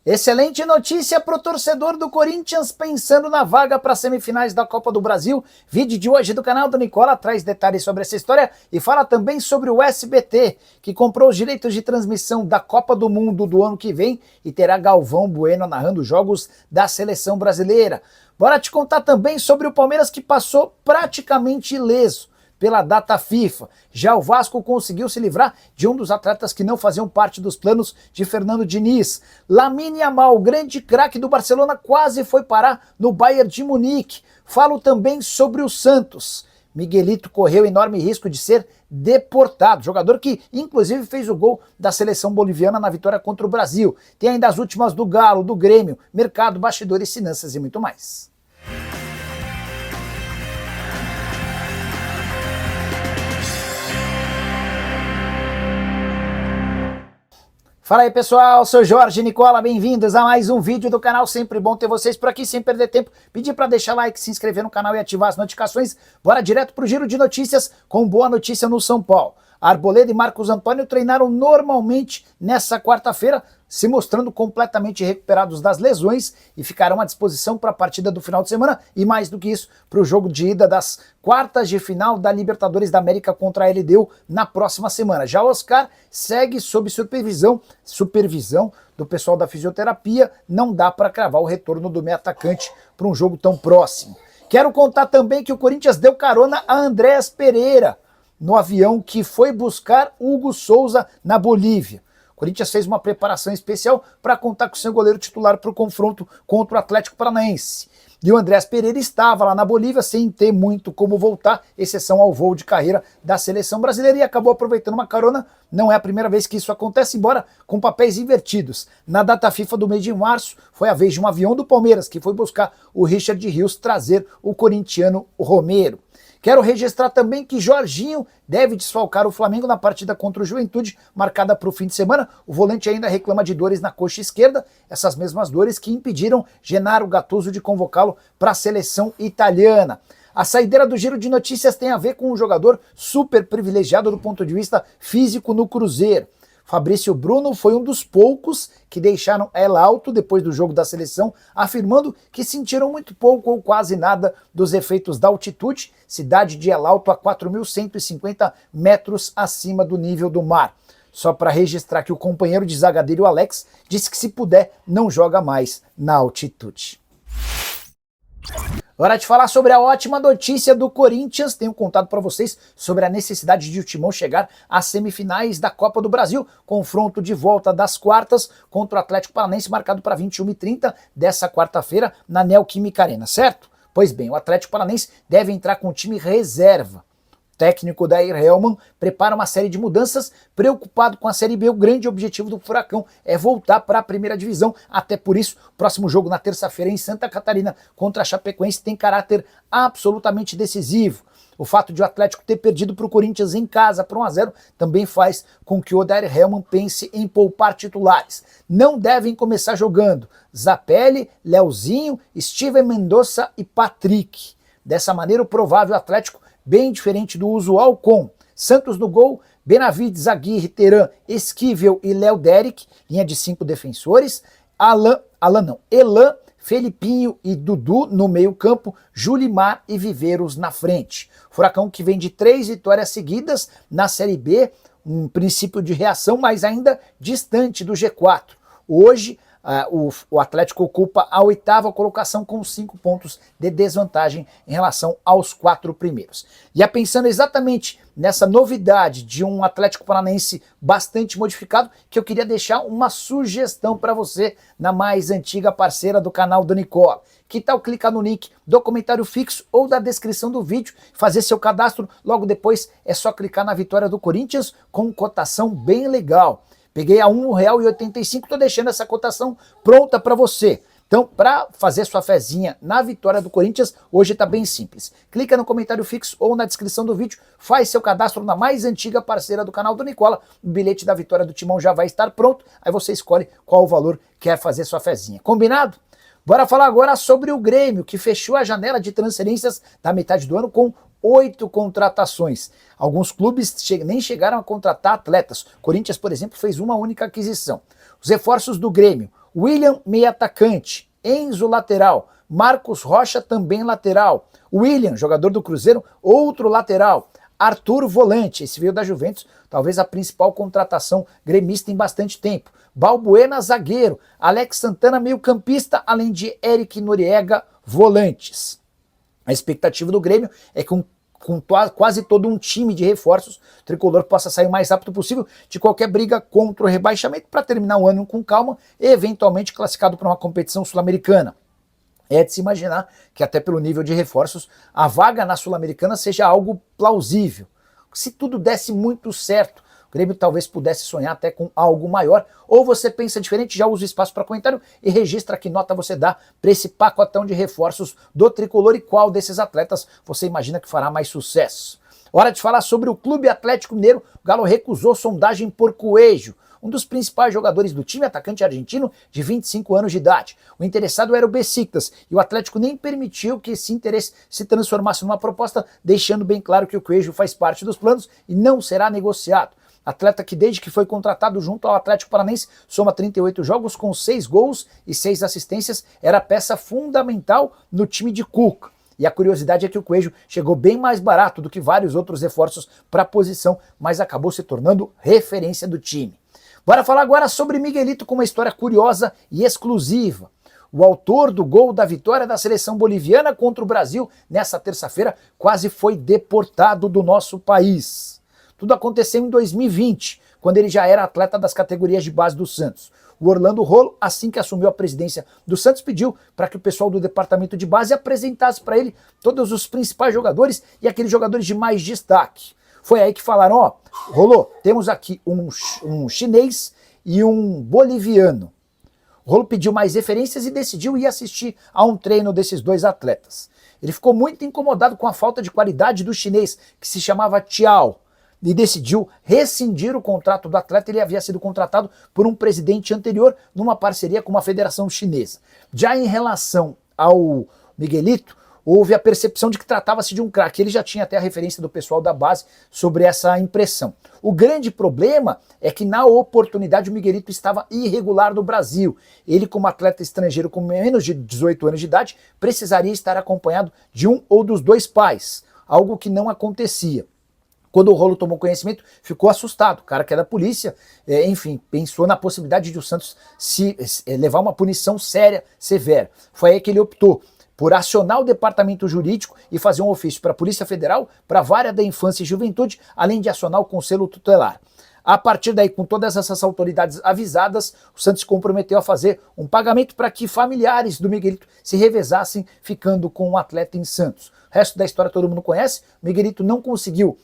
Excelente notícia para o torcedor do Corinthians pensando na vaga para as semifinais da Copa do Brasil. Vídeo de hoje do canal do Nicola traz detalhes sobre essa história e fala também sobre o SBT, que comprou os direitos de transmissão da Copa do Mundo do ano que vem e terá Galvão Bueno narrando jogos da seleção brasileira. Bora te contar também sobre o Palmeiras, que passou praticamente ileso pela data FIFA. Já o Vasco conseguiu se livrar de um dos atletas que não faziam parte dos planos de Fernando Diniz. Lamine Yamal, grande craque do Barcelona, quase foi parar no Bayern de Munique. Falo também sobre o Santos. Miguelito correu enorme risco de ser deportado, jogador que inclusive fez o gol da seleção boliviana na vitória contra o Brasil. Tem ainda as últimas do Galo, do Grêmio, mercado, bastidores, finanças e muito mais. Fala aí pessoal, sou Jorge Nicola, bem-vindos a mais um vídeo do canal, sempre bom ter vocês por aqui, sem perder tempo, pedir para deixar like, se inscrever no canal e ativar as notificações. Bora direto pro giro de notícias com boa notícia no São Paulo. Arboleda e Marcos Antônio treinaram normalmente nessa quarta-feira, se mostrando completamente recuperados das lesões e ficarão à disposição para a partida do final de semana e, mais do que isso, para o jogo de ida das quartas de final da Libertadores da América contra a LDU na próxima semana. Já o Oscar segue sob supervisão do pessoal da fisioterapia, não dá para cravar o retorno do meio atacante para um jogo tão próximo. Quero contar também que o Corinthians deu carona a Andréas Pereira no avião que foi buscar Hugo Souza na Bolívia. O Corinthians fez uma preparação especial para contar com seu goleiro titular para o confronto contra o Atlético Paranaense. E o Andréas Pereira estava lá na Bolívia sem ter muito como voltar, exceção ao voo de carreira da seleção brasileira, e acabou aproveitando uma carona. Não é a primeira vez que isso acontece, embora com papéis invertidos. Na data FIFA do mês de março, foi a vez de um avião do Palmeiras que foi buscar o Richard Rios trazer o corintiano Romero. Quero registrar também que Jorginho deve desfalcar o Flamengo na partida contra o Juventude, marcada para o fim de semana. O volante ainda reclama de dores na coxa esquerda, essas mesmas dores que impediram Gennaro Gattuso de convocá-lo para a seleção italiana. A saideira do giro de notícias tem a ver com um jogador super privilegiado do ponto de vista físico no Cruzeiro. Fabrício Bruno foi um dos poucos que deixaram El Alto depois do jogo da seleção, afirmando que sentiram muito pouco ou quase nada dos efeitos da altitude, cidade de El Alto a 4.150 metros acima do nível do mar. Só para registrar que o companheiro de zaga dele, o Alex, disse que se puder não joga mais na altitude. Hora de falar sobre a ótima notícia do Corinthians. Tenho contado para vocês sobre a necessidade de o Timão chegar às semifinais da Copa do Brasil. Confronto de volta das quartas contra o Atlético Paranaense, marcado para 21h30 dessa quarta-feira na Neoquímica Arena, certo? Pois bem, o Atlético Paranaense deve entrar com o time reserva. O técnico Odair Hellmann prepara uma série de mudanças, preocupado com a Série B. O grande objetivo do Furacão é voltar para a primeira divisão, até por isso o próximo jogo na terça-feira em Santa Catarina contra a Chapecoense tem caráter absolutamente decisivo. O fato de o Atlético ter perdido para o Corinthians em casa por 1-0 também faz com que o Odair Hellmann pense em poupar titulares. Não devem começar jogando Zapelli, Leozinho, Steven Mendonça e Patrick. Dessa maneira, o provável Atlético, bem diferente do usual, com Santos no gol, Benavides, Aguirre, Teran, Esquivel e Léo Derek, linha de 5 defensores, Elan, Felipinho e Dudu no meio campo, Julimar e Viveiros na frente. Furacão que vem de 3 vitórias seguidas na Série B, um princípio de reação, mas ainda distante do G4. Hoje, o Atlético ocupa a 8ª colocação com 5 pontos de desvantagem em relação aos 4 primeiros. E é pensando exatamente nessa novidade de um Atlético Paranaense bastante modificado que eu queria deixar uma sugestão para você na mais antiga parceira do canal do Nicola. Que tal clicar no link do comentário fixo ou da descrição do vídeo, fazer seu cadastro, logo depois é só clicar na vitória do Corinthians com cotação bem legal. Peguei a R$ 1,85, estou deixando essa cotação pronta para você. Então, para fazer sua fezinha na vitória do Corinthians, hoje está bem simples. Clica no comentário fixo ou na descrição do vídeo, faz seu cadastro na mais antiga parceira do canal do Nicola, o bilhete da vitória do Timão já vai estar pronto, aí você escolhe qual o valor que quer fazer sua fezinha. Combinado? Bora falar agora sobre o Grêmio, que fechou a janela de transferências da metade do ano com 8 contratações. Alguns clubes nem chegaram a contratar atletas. Corinthians, por exemplo, fez uma única aquisição. Os reforços do Grêmio: William, meia atacante. Enzo, lateral. Marcos Rocha, também lateral. William, jogador do Cruzeiro, outro lateral. Arthur, volante. Esse veio da Juventus, talvez a principal contratação gremista em bastante tempo. Balbuena, zagueiro. Alex Santana, meio-campista, além de Eric Noriega, volantes. A expectativa do Grêmio é que com quase todo um time de reforços, o tricolor possa sair o mais rápido possível de qualquer briga contra o rebaixamento para terminar o ano com calma e eventualmente classificado para uma competição sul-americana. É de se imaginar que até pelo nível de reforços, a vaga na Sul-Americana seja algo plausível. Se tudo desse muito certo, o Grêmio talvez pudesse sonhar até com algo maior, ou você pensa diferente, já usa o espaço para comentário e registra que nota você dá para esse pacotão de reforços do tricolor e qual desses atletas você imagina que fará mais sucesso. Hora de falar sobre o Clube Atlético Mineiro. O Galo recusou sondagem por Coelho, um dos principais jogadores do time, atacante argentino de 25 anos de idade. O interessado era o Besiktas e o Atlético nem permitiu que esse interesse se transformasse numa proposta, deixando bem claro que o Coelho faz parte dos planos e não será negociado. Atleta que desde que foi contratado junto ao Atlético Paranaense soma 38 jogos com 6 gols e 6 assistências, era peça fundamental no time de Cuca. E a curiosidade é que o Coelho chegou bem mais barato do que vários outros reforços para a posição, mas acabou se tornando referência do time. Bora falar agora sobre Miguelito com uma história curiosa e exclusiva. O autor do gol da vitória da seleção boliviana contra o Brasil nessa terça-feira quase foi deportado do nosso país. Tudo aconteceu em 2020, quando ele já era atleta das categorias de base do Santos. O Orlando Rolo, assim que assumiu a presidência do Santos, pediu para que o pessoal do departamento de base apresentasse para ele todos os principais jogadores e aqueles jogadores de mais destaque. Foi aí que falaram, ó, Rolo, temos aqui um chinês e um boliviano. O Rolo pediu mais referências e decidiu ir assistir a um treino desses dois atletas. Ele ficou muito incomodado com a falta de qualidade do chinês, que se chamava Tiao, e decidiu rescindir o contrato do atleta. Ele havia sido contratado por um presidente anterior numa parceria com uma federação chinesa. Já em relação ao Miguelito, houve a percepção de que tratava-se de um craque. Ele já tinha até a referência do pessoal da base sobre essa impressão. O grande problema é que na oportunidade o Miguelito estava irregular no Brasil. Ele, como atleta estrangeiro com menos de 18 anos de idade, precisaria estar acompanhado de um ou dos dois pais, algo que não acontecia. Quando o Rolo tomou conhecimento, ficou assustado. O cara que é da polícia, enfim, pensou na possibilidade de o Santos levar uma punição séria, severa. Foi aí que ele optou por acionar o departamento jurídico e fazer um ofício para a Polícia Federal, para a Vara da Infância e Juventude, além de acionar o Conselho Tutelar. A partir daí, com todas essas autoridades avisadas, o Santos se comprometeu a fazer um pagamento para que familiares do Miguelito se revezassem ficando com o atleta em Santos. O resto da história todo mundo conhece. O Miguelito não conseguiu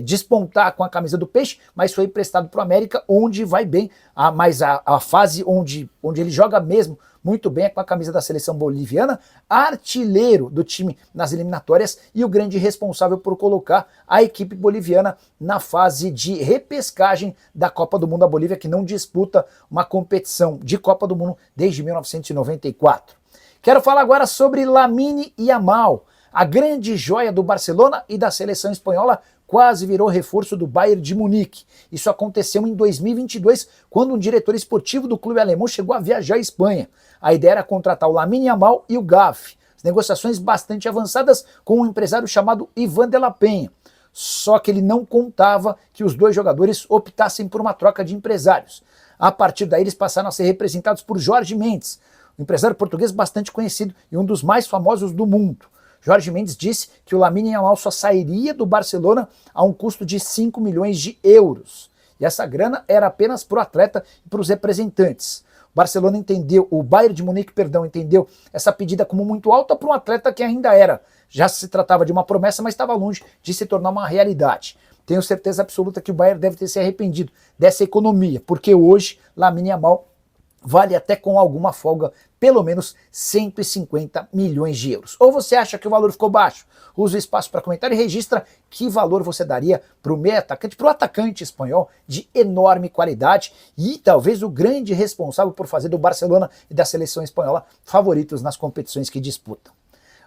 despontar com a camisa do Peixe, mas foi emprestado para o América, onde vai bem, mas a fase onde ele joga mesmo muito bem é com a camisa da seleção boliviana, artilheiro do time nas eliminatórias e o grande responsável por colocar a equipe boliviana na fase de repescagem da Copa do Mundo. A Bolívia que não disputa uma competição de Copa do Mundo desde 1994. Quero falar agora sobre Lamine Yamal, a grande joia do Barcelona e da seleção espanhola, quase virou reforço do Bayern de Munique. Isso aconteceu em 2022, quando um diretor esportivo do clube alemão chegou a viajar à Espanha. A ideia era contratar o Lamine Yamal e o Gavi. As negociações bastante avançadas com um empresário chamado Ivan de la Peña. Só que ele não contava que os dois jogadores optassem por uma troca de empresários. A partir daí eles passaram a ser representados por Jorge Mendes, um empresário português bastante conhecido e um dos mais famosos do mundo. Jorge Mendes disse que o Lamine Yamal só sairia do Barcelona a um custo de 5 milhões de euros. E essa grana era apenas para o atleta e para os representantes. O Bayern de Munique, entendeu essa pedida como muito alta para um atleta que ainda era. Já se tratava de uma promessa, mas estava longe de se tornar uma realidade. Tenho certeza absoluta que o Bayern deve ter se arrependido dessa economia, porque hoje Lamine Yamal vale até com alguma folga pelo menos 150 milhões de euros. Ou você acha que o valor ficou baixo? Usa o espaço para comentar e registra que valor você daria para o meio atacante, para o atacante espanhol de enorme qualidade e talvez o grande responsável por fazer do Barcelona e da seleção espanhola favoritos nas competições que disputam.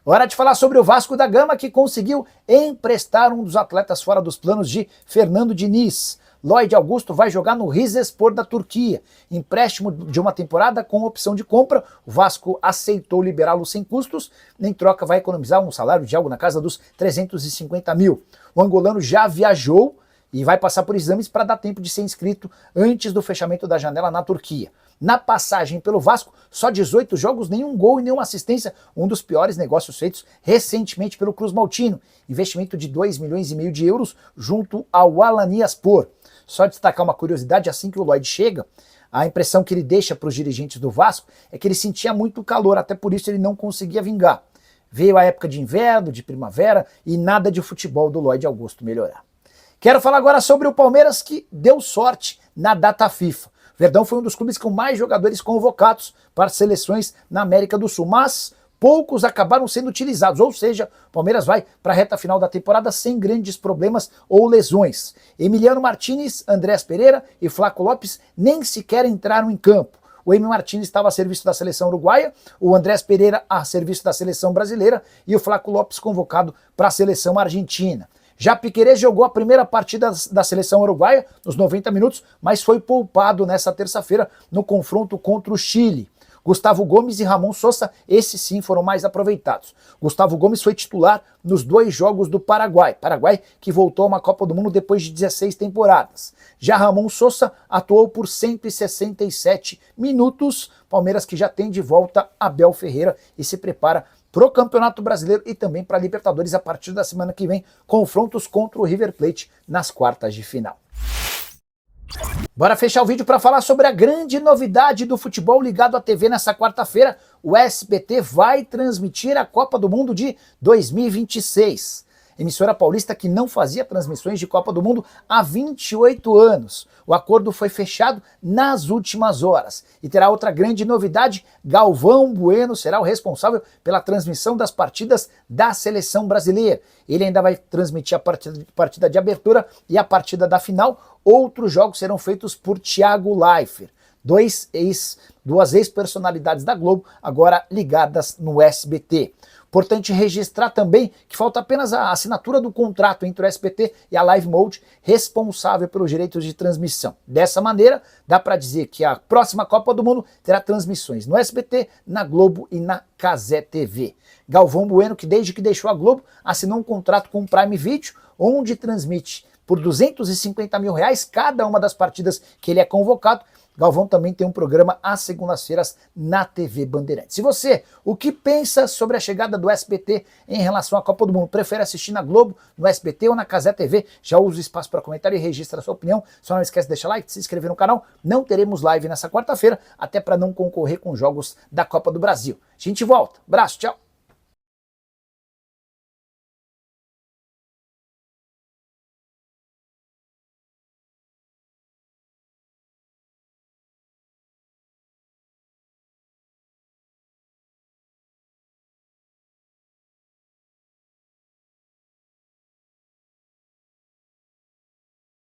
Hora de falar sobre o Vasco da Gama, que conseguiu emprestar um dos atletas fora dos planos de Fernando Diniz. Lloyd Augusto vai jogar no Rizespor da Turquia. Empréstimo de uma temporada com opção de compra. O Vasco aceitou liberá-lo sem custos. Em troca vai economizar um salário de algo na casa dos 350 mil. O angolano já viajou e vai passar por exames para dar tempo de ser inscrito antes do fechamento da janela na Turquia. Na passagem pelo Vasco, só 18 jogos, nenhum gol e nenhuma assistência, um dos piores negócios feitos recentemente pelo Cruz Maltino. Investimento de 2,5 milhões de euros junto ao Alanyaspor. Só destacar uma curiosidade, assim que o Lloyd chega, a impressão que ele deixa para os dirigentes do Vasco é que ele sentia muito calor, até por isso ele não conseguia vingar. Veio a época de inverno, de primavera e nada de futebol do Lloyd Augusto melhorar. Quero falar agora sobre o Palmeiras, que deu sorte na data FIFA. Verdão foi um dos clubes com mais jogadores convocados para seleções na América do Sul, mas poucos acabaram sendo utilizados, ou seja, o Palmeiras vai para a reta final da temporada sem grandes problemas ou lesões. Emiliano Martínez, Andrés Pereira e Flaco Lopes nem sequer entraram em campo. O Emi Martínez estava a serviço da seleção uruguaia, o Andrés Pereira a serviço da seleção brasileira e o Flaco Lopes convocado para a seleção argentina. Já Piquerez jogou a primeira partida da seleção uruguaia nos 90 minutos, mas foi poupado nessa terça-feira no confronto contra o Chile. Gustavo Gomes e Ramon Sosa, esses sim foram mais aproveitados. Gustavo Gomes foi titular nos 2 jogos do Paraguai que voltou a uma Copa do Mundo depois de 16 temporadas. Já Ramon Sosa atuou por 167 minutos, Palmeiras que já tem de volta Abel Ferreira e se prepara para o Campeonato Brasileiro e também para a Libertadores a partir da semana que vem, confrontos contra o River Plate nas quartas de final. Bora fechar o vídeo para falar sobre a grande novidade do futebol ligado à TV nessa quarta-feira. O SBT vai transmitir a Copa do Mundo de 2026. Emissora paulista que não fazia transmissões de Copa do Mundo há 28 anos. O acordo foi fechado nas últimas horas. E terá outra grande novidade: Galvão Bueno será o responsável pela transmissão das partidas da seleção brasileira. Ele ainda vai transmitir a partida de abertura e a partida da final. Outros jogos serão feitos por Thiago Leifert. Duas ex-personalidades da Globo, agora ligadas no SBT. Importante registrar também que falta apenas a assinatura do contrato entre o SBT e a Live Mode, responsável pelos direitos de transmissão. Dessa maneira, dá para dizer que a próxima Copa do Mundo terá transmissões no SBT, na Globo e na Cazé TV. Galvão Bueno, que desde que deixou a Globo, assinou um contrato com o Prime Video, onde transmite por R$250 mil cada uma das partidas que ele é convocado. Galvão também tem um programa às segundas-feiras na TV Bandeirantes. E você, o que pensa sobre a chegada do SBT em relação à Copa do Mundo? Prefere assistir na Globo, no SBT ou na Cazé TV? Já usa o espaço para comentário e registra a sua opinião. Só não esquece de deixar like, de se inscrever no canal. Não teremos live nessa quarta-feira, até para não concorrer com jogos da Copa do Brasil. A gente volta. Abraço, tchau!